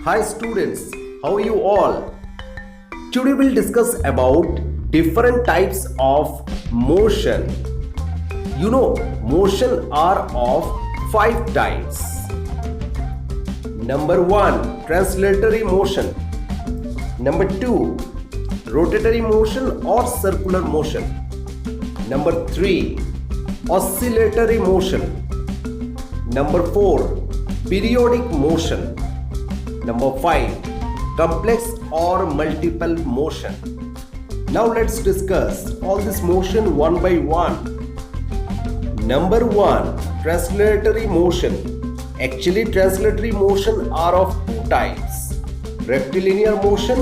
Hi students, how are you all? Today we'll discuss about different types of motion. Motion are of 5 types. Number 1, translatory motion. Number 2, rotatory motion or circular motion. Number 3, oscillatory motion. Number 4, periodic motion. Number 5, complex or multiple motion. Now let's discuss all this motion one by one. Number 1, translatory motion. Actually, translatory motion are of 2 types: rectilinear motion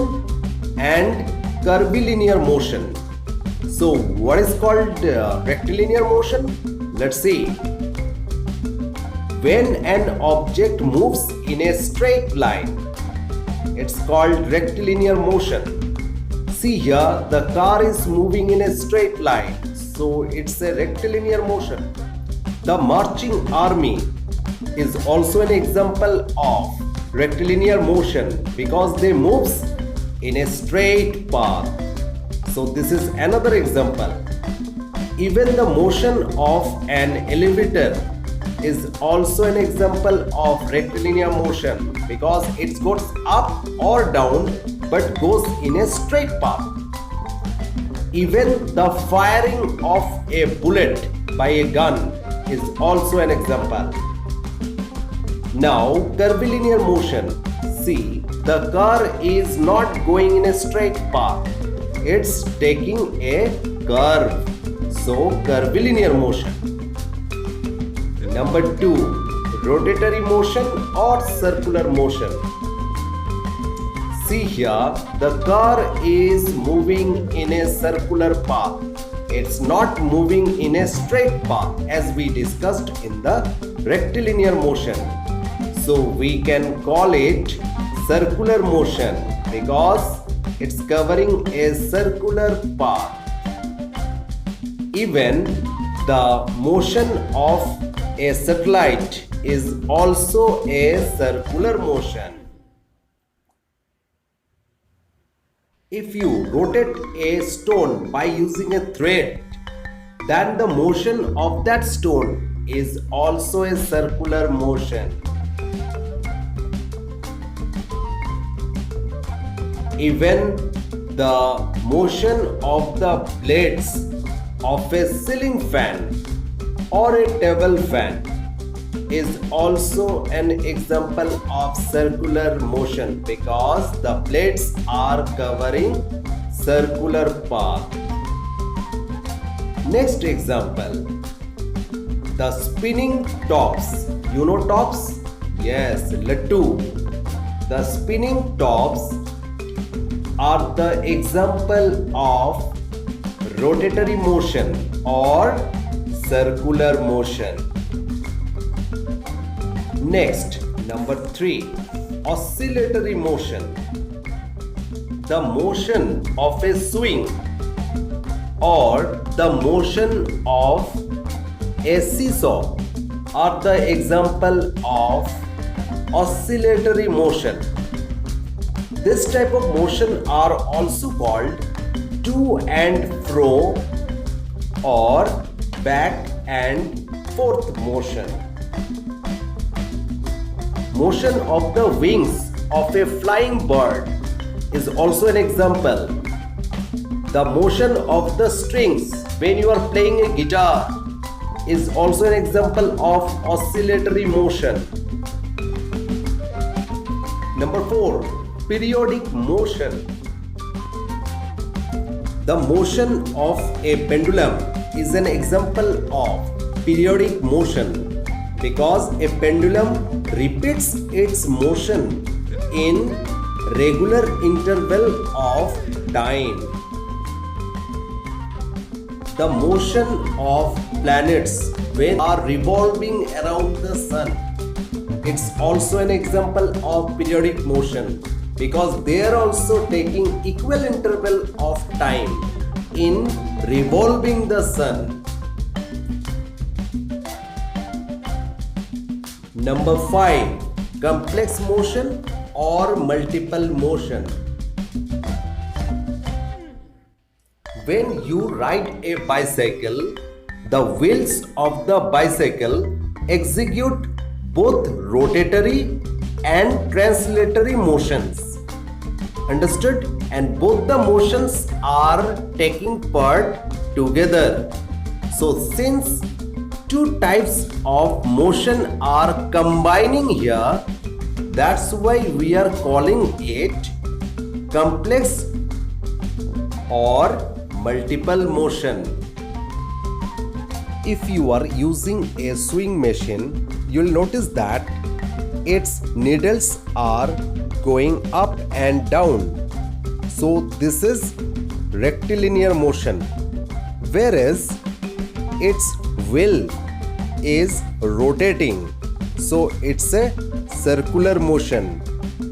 and curvilinear motion. So what is called rectilinear motion? Let's see. When an object moves in a straight line, it's called rectilinear motion. See here, the car is moving in a straight line, so it's a rectilinear motion. The marching army is also an example of rectilinear motion because they moves in a straight path. So this is another example. Even the motion of an elevator is also an example of rectilinear motion because it goes up or down but goes in a straight path. Even the firing of a bullet by a gun is also an example. Now, curvilinear motion. See, the car is not going in a straight path. It's taking a curve. So, curvilinear motion. Number 2, rotatory motion or circular motion. See here, the car is moving in a circular path. It's not moving in a straight path as we discussed in the rectilinear motion. So we can call it circular motion because it's covering a circular path. Even the motion of a satellite is also a circular motion. If you rotate a stone by using a thread, then the motion of that stone is also a circular motion. Even the motion of the blades of a ceiling fan or a table fan is also an example of circular motion because the blades are covering circular path. Next example, the spinning tops. You know tops? Yes, lattu. The spinning tops are the example of rotatory motion or circular motion. Next, number 3, oscillatory motion. The motion of a swing or the motion of a seesaw are the example of oscillatory motion. This type of motion are also called to and fro or back and forth motion. Motion of the wings of a flying bird is also an example. The motion of the strings when you are playing a guitar is also an example of oscillatory motion. Number 4, periodic motion. The motion of a pendulum is an example of periodic motion because a pendulum repeats its motion in regular interval of time. The motion of planets when they are revolving around the sun, it's also an example of periodic motion because they are also taking equal interval of time in revolving the sun. Number 5, complex motion or multiple motion. When you ride a bicycle, the wheels of the bicycle execute both rotatory and translatory motions. Understood? And both the motions are taking part together. So since two types of motion are combining here, that's why we are calling it complex or multiple motion. If you are using a sewing machine, you'll notice that its needles are going up and down. So this is rectilinear motion, whereas its wheel is rotating, so it's a circular motion.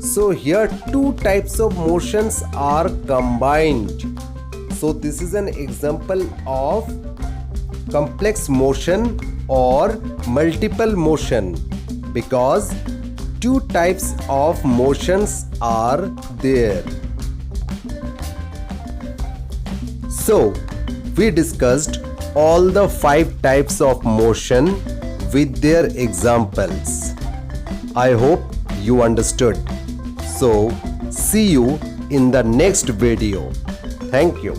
So here two types of motions are combined. So this is an example of complex motion or multiple motion because two types of motions are there. So we discussed all the 5 types of motion with their examples. I hope you understood. So see you in the next video. Thank you.